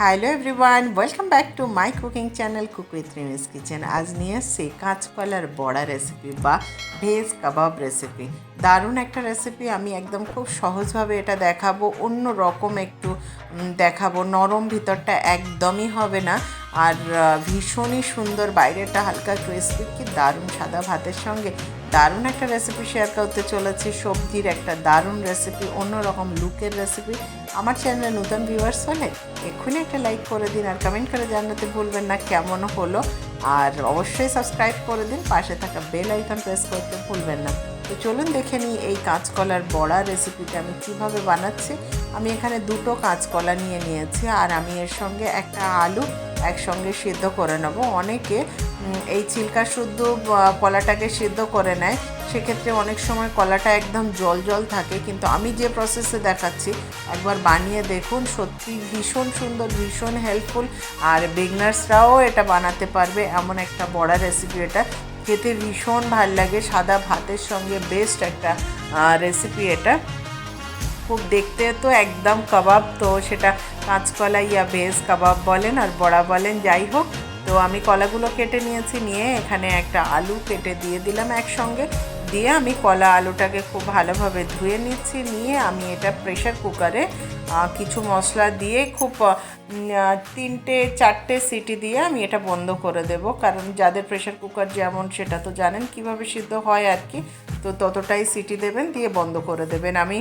Hello everyone, welcome back to my cooking channel cook with রিমিস kitchen. আজ নিয়ে এসেছি কাঁচকলার বড়া রেসিপি বা ভেজ কাবাব রেসিপি। দারুণ একটা রেসিপি। আমি একদম খুব সহজভাবে এটা দেখাবো, অন্য রকম একটু দেখাবো। নরম, ভিতরটা একদমই হবে না, আর ভীষণই সুন্দর। বাইরেটা হালকা ক্রিসপি, কি দারুণ। সাদা ভাতের সঙ্গে দারুণ একটা রেসিপি শেয়ার করতে চলেছি। সবজির একটা দারুণ রেসিপি, অন্যরকম লুকের রেসিপি। আমার চ্যানেলে নতুন ভিউয়ার্স হলে এক্ষুনি একটা লাইক করে দিন, আর কমেন্ট করে জানাতে ভুলবেন না কেমন হলো। আর অবশ্যই সাবস্ক্রাইব করে দিন, পাশে থাকা বেল আইকন প্রেস করতে ভুলবেন না। তো চলুন দেখে নিই এই কাঁচকলার বড়া রেসিপিটা আমি কিভাবে বানাচ্ছি। আমি এখানে দুটো কাঁচকলা নিয়েছি, আর আমি এর সঙ্গে একটা আলু একসঙ্গে সিদ্ধ করে নেব। অনেকে এই ছিলকা শুদ্ধ কলাটাকে সিদ্ধ করে নেয়, সেক্ষেত্রে অনেক সময় কলাটা একদম জল জল থাকে, কিন্তু আমি যে প্রসেসে দেখাচ্ছি একবার বানিয়ে দেখুন। সত্যি ভীষণ সুন্দর, ভীষণ হেল্পফুল, আর বিগনার্সরাও এটা বানাতে পারবে এমন একটা বড়া রেসিপি। এটা খেতে ভীষণ ভাল লাগে, সাদা ভাতের সঙ্গে বেস্ট একটা রেসিপি। এটা খুব দেখতে তো একদম কাবাব, তো সেটা কাঁচকলা ইয়া ভেজ কাবাব বলেন আর বড়া বলেন, যাই হোক। তো আমি কলাগুলো কেটে নিয়েছি, নিয়ে এখানে একটা আলু কেটে দিয়ে দিলাম একসঙ্গে। দিয়ে আমি কলা আলুটাকে খুব ভালোভাবে ধুয়ে নিচ্ছি। নিয়ে আমি এটা প্রেশার কুকারে কিছু মশলা দিয়ে খুব 3-4টে সিটি দিয়ে আমি এটা বন্ধ করে দেব। কারণ যাদের প্রেশার কুকার যেমন, সেটা তো জানেন কিভাবে সিদ্ধ হয় আর কি। তো ততটাই সিটি দেবেন, দিয়ে বন্ধ করে দেবেন। আমি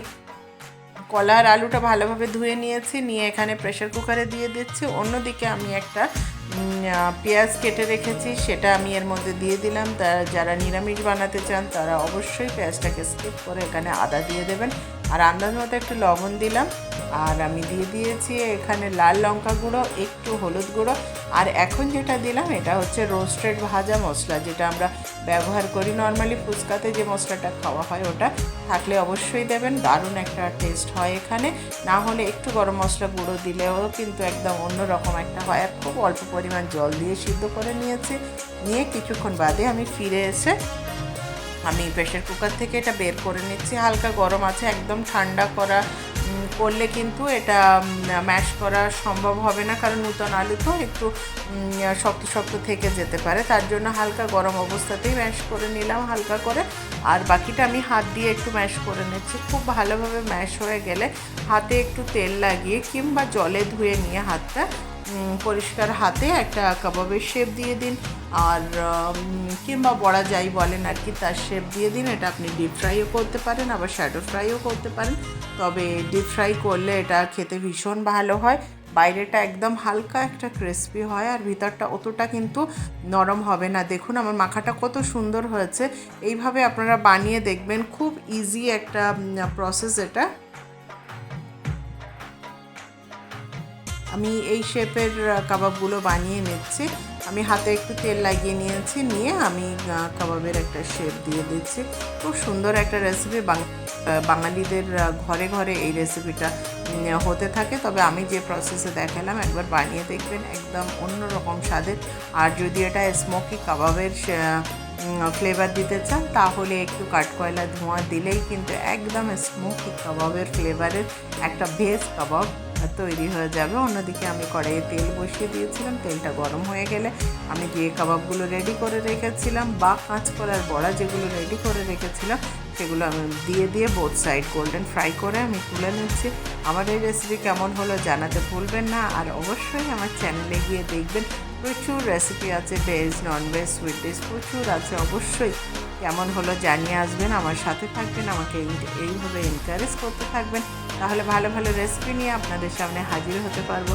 কলা আর আলুটা ভালোভাবে ধুয়ে নিয়েছি, নিয়ে এখানে প্রেশার কুকারে দিয়ে দিচ্ছি। অন্যদিকে আমি একটা পেঁয়াজ কেটে রেখেছি, সেটা আমি এর মধ্যে দিয়ে দিলাম। যারা নিরামিষ বানাতে চান তারা অবশ্যই পেঁয়াজটাকে স্কিপ করে এখানে আদা দিয়ে দেবেন, আর আন্দাজ মতো একটু লবণ দিলাম। আর আমি দিয়ে দিয়েছি এখানে লাল লঙ্কা গুঁড়ো, একটু হলুদ গুঁড়ো, আর এখন যেটা দিলাম এটা হচ্ছে রোস্টেড ভাজা মশলা, যেটা আমরা ব্যবহার করি নর্মালি ফুচকাতে যে মশলাটা খাওয়া হয়, ওটা থাকলে অবশ্যই দেবেন। দারুণ একটা টেস্ট হয় এখানে। না হলে একটু গরম মশলা গুঁড়ো দিলেও কিন্তু একদম অন্যরকম একটা হয়। আর খুব অল্প পরিমাণ জল দিয়ে সিদ্ধ করে নিয়েছি। নিয়ে কিছুক্ষণ বাদে আমি ফিরে এসে আমি প্রেশার কুকার থেকে এটা বের করে নিচ্ছি। হালকা গরম আছে, একদম ঠান্ডা করলে কিন্তু এটা ম্যাশ করা সম্ভব হবে না, কারণ নূতন আলু তো একটু শক্ত শক্ত থেকে যেতে পারে। তার জন্য হালকা গরম অবস্থাতেই ম্যাশ করে নিলাম হালকা করে, আর বাকিটা আমি হাত দিয়ে একটু ম্যাশ করে নিচ্ছি। খুব ভালোভাবে ম্যাশ হয়ে গেলে হাতে একটু তেল লাগিয়ে কিংবা জলে ধুয়ে নিয়ে হাতটা পরিষ্কার হাতে একটা কাবাবের শেপ দিয়ে দিন, আর কিংবা বড়া যাই বলেন আর কি, তার শেপ দিয়ে দিন। এটা আপনি ডিপ ফ্রাইও করতে পারেন, আবার শ্যাডো ফ্রাইও করতে পারেন। তবে ডিপ ফ্রাই করলে এটা খেতে ভীষণ ভালো হয়। বাইরেটা একদম হালকা একটা ক্রিসপি হয়, আর ভিতরটা অতটা কিন্তু নরম হবে না। দেখুন আমার মাখাটা কত সুন্দর হয়েছে। এইভাবে আপনারা বানিয়ে দেখবেন, খুব ইজি একটা প্রসেস এটা। আমি এই শেপের কাবাবগুলো বানিয়ে নিচ্ছি। আমি হাতে একটু তেল লাগিয়ে নিয়েছি, নিয়ে আমি কাবাবের একটা শেপ দিয়ে দিচ্ছি। খুব সুন্দর একটা রেসিপি, বাঙালিদের ঘরে ঘরে এই রেসিপিটা হতে থাকে। তবে আমি যে প্রসেসে দেখালাম একবার বানিয়ে দেখবেন, একদম অন্যরকম স্বাদের। আর যদি এটা স্মোকি কাবাবের ফ্লেভার দিতে চান, তাহলে একটু কাঠকয়লা ধোঁয়া দিলেই কিন্তু একদম স্মোকি কাবাবের ফ্লেভারের একটা ভেজ কাবাব তৈরি হয়ে যাবে। অন্যদিকে আমি কড়াইয়ে তেল বসিয়ে দিয়েছিলাম। তেলটা গরম হয়ে গেলে আমি যে কাবাবগুলো রেডি করে রেখেছিলাম বা কাঁচকলার বড়া যেগুলো রেডি করে রেখেছিলাম, সেগুলো আমি দিয়ে বোথ সাইড গোল্ডেন ফ্রাই করে আমি তুলে নিচ্ছি। আমার এই রেসিপি কেমন হলো জানাতে ভুলবেন না, আর অবশ্যই আমার চ্যানেলে গিয়ে দেখবেন, প্রচুর রেসিপি আছে, ভেজ ননভেজ সুইট ডিশ প্রচুর আছে। অবশ্যই কেমন হলো জানিয়ে আসবেন, আমার সাথে থাকবেন, আমাকে এইভাবে এনকারেজ করতে থাকবেন। তাহলে ভালো ভালো রেসিপি নিয়ে আপনাদের সামনে হাজির হতে পারবো।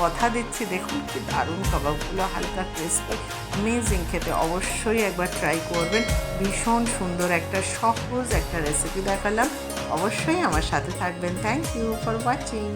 কথা দিচ্ছি, দেখুন কি দারুণ কাবাবগুলো, হালকা ক্রিসপি, অ্যামেজিং খেতে। অবশ্যই একবার ট্রাই করবেন। ভীষণ সুন্দর একটা সহজ একটা রেসিপি দেখালাম। অবশ্যই আমার সাথে থাকবেন। Thank you for watching.